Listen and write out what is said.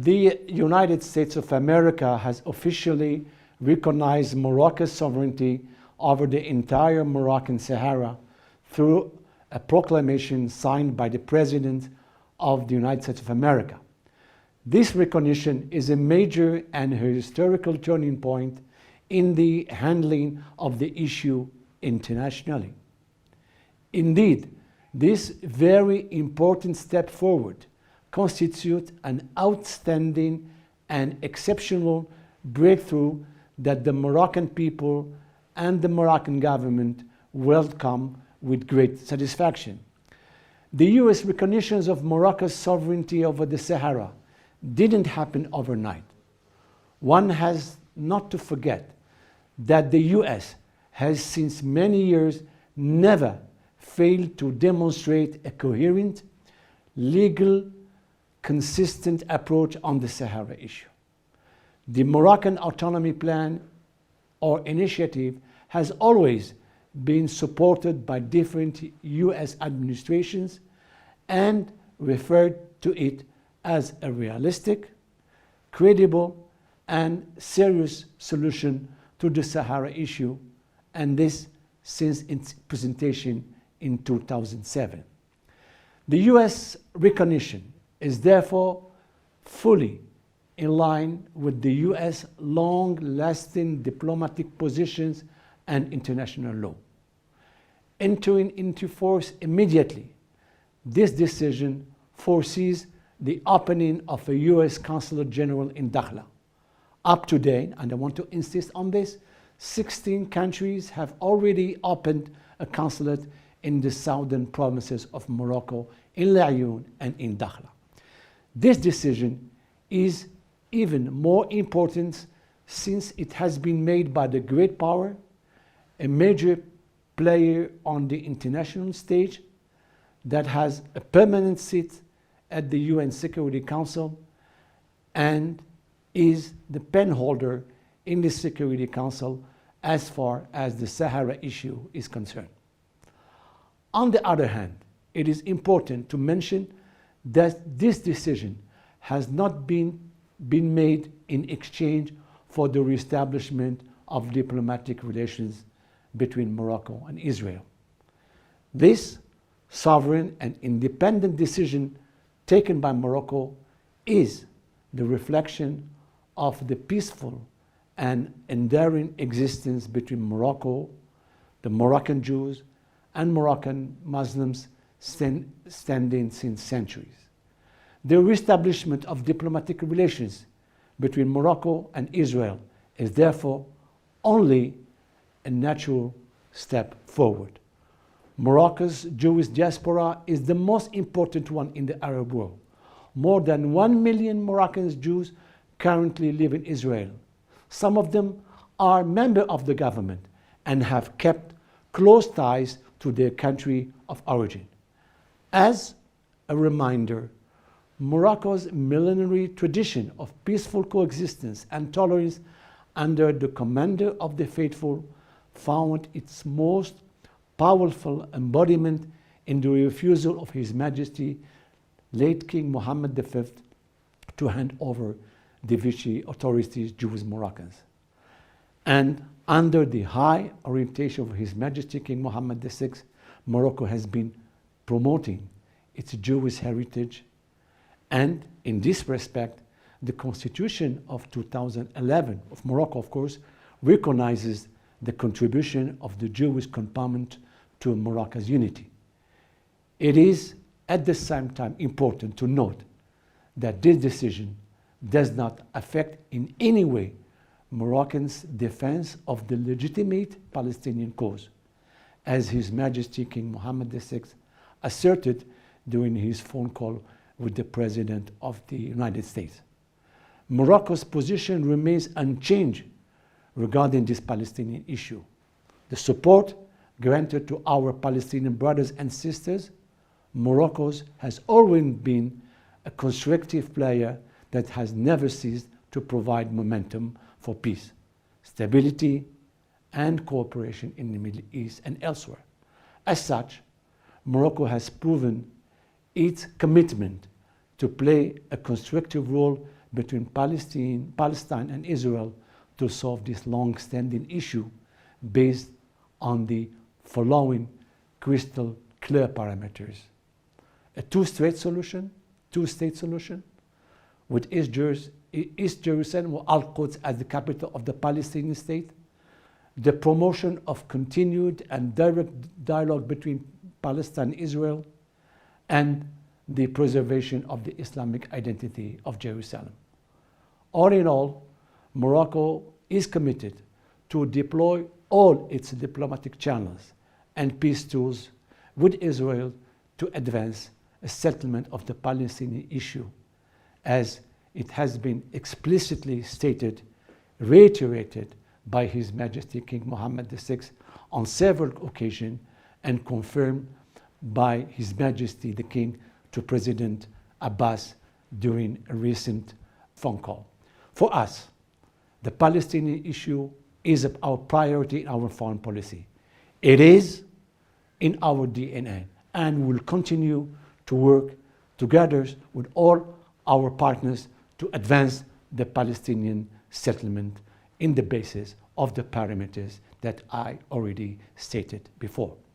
The United States of America has officially recognized Morocco's sovereignty over the entire Moroccan Sahara through a proclamation signed by the President of the United States of America. This recognition is a major and historical turning point in the handling of the issue internationally. Indeed, this very important step forward constitutes an outstanding and exceptional breakthrough that the Moroccan people and the Moroccan government welcome with great satisfaction. The US recognition of Morocco's sovereignty over the Sahara didn't happen overnight. One has not to forget that the US has since many years never failed to demonstrate a coherent, legal, consistent approach on the Sahara issue. The Moroccan Autonomy Plan or Initiative has always been supported by different US administrations and referred to it as a realistic, credible, and serious solution to the Sahara issue, and this since its presentation in 2007. The US recognition is therefore fully in line with the US long-lasting diplomatic positions and international law. Entering into force immediately, this decision foresees the opening of a US Consulate General in Dakhla. Up to date, and I want to insist on this, 16 countries have already opened a consulate in the southern provinces of Morocco, in Laayoune and in Dakhla. This decision is even more important since it has been made by the great power, a major player on the international stage that has a permanent seat at the UN Security Council and is the pen holder in the Security Council as far as the Sahara issue is concerned. On the other hand, it is important to mention that this decision has not been made in exchange for the reestablishment of diplomatic relations between Morocco and Israel. This sovereign and independent decision taken by Morocco is the reflection of the peaceful and enduring existence between Morocco, the Moroccan Jews, and Moroccan Muslims standing since centuries. The reestablishment of diplomatic relations between Morocco and Israel is therefore only a natural step forward. Morocco's Jewish diaspora is the most important one in the Arab world. More than 1 million Moroccan Jews currently live in Israel. Some of them are members of the government and have kept close ties to their country of origin. As a reminder, Morocco's millenary tradition of peaceful coexistence and tolerance under the commander of the faithful found its most powerful embodiment in the refusal of His Majesty, late King Mohammed V, to hand over the Vichy authorities to Jewish Moroccans. And under the high orientation of His Majesty King Mohammed VI, Morocco has been promoting its Jewish heritage, and in this respect, the Constitution of 2011 of Morocco, of course, recognizes the contribution of the Jewish component to Morocco's unity. It is at the same time important to note that this decision does not affect in any way Moroccans' defense of the legitimate Palestinian cause, as His Majesty King Mohammed VI asserted during his phone call with the President of the United States. Morocco's position remains unchanged regarding this Palestinian issue. The support granted to our Palestinian brothers and sisters, Morocco has always been a constructive player that has never ceased to provide momentum for peace, stability, and cooperation in the Middle East and elsewhere. As such, Morocco has proven its commitment to play a constructive role between Palestine and Israel to solve this long-standing issue based on the following crystal clear parameters. A two-state solution, with East Jerusalem or Al-Quds as the capital of the Palestinian state, the promotion of continued and direct dialogue between Palestine and Israel, and the preservation of the Islamic identity of Jerusalem. All in all, Morocco is committed to deploy all its diplomatic channels and peace tools with Israel to advance a settlement of the Palestinian issue, as it has been explicitly stated, reiterated by His Majesty King Mohammed VI on several occasions, and confirmed by His Majesty the King to President Abbas during a recent phone call. For us, the Palestinian issue is our priority in our foreign policy. It is in our DNA, and we will continue to work together with all our partners to advance the Palestinian settlement in the basis of the parameters that I already stated before.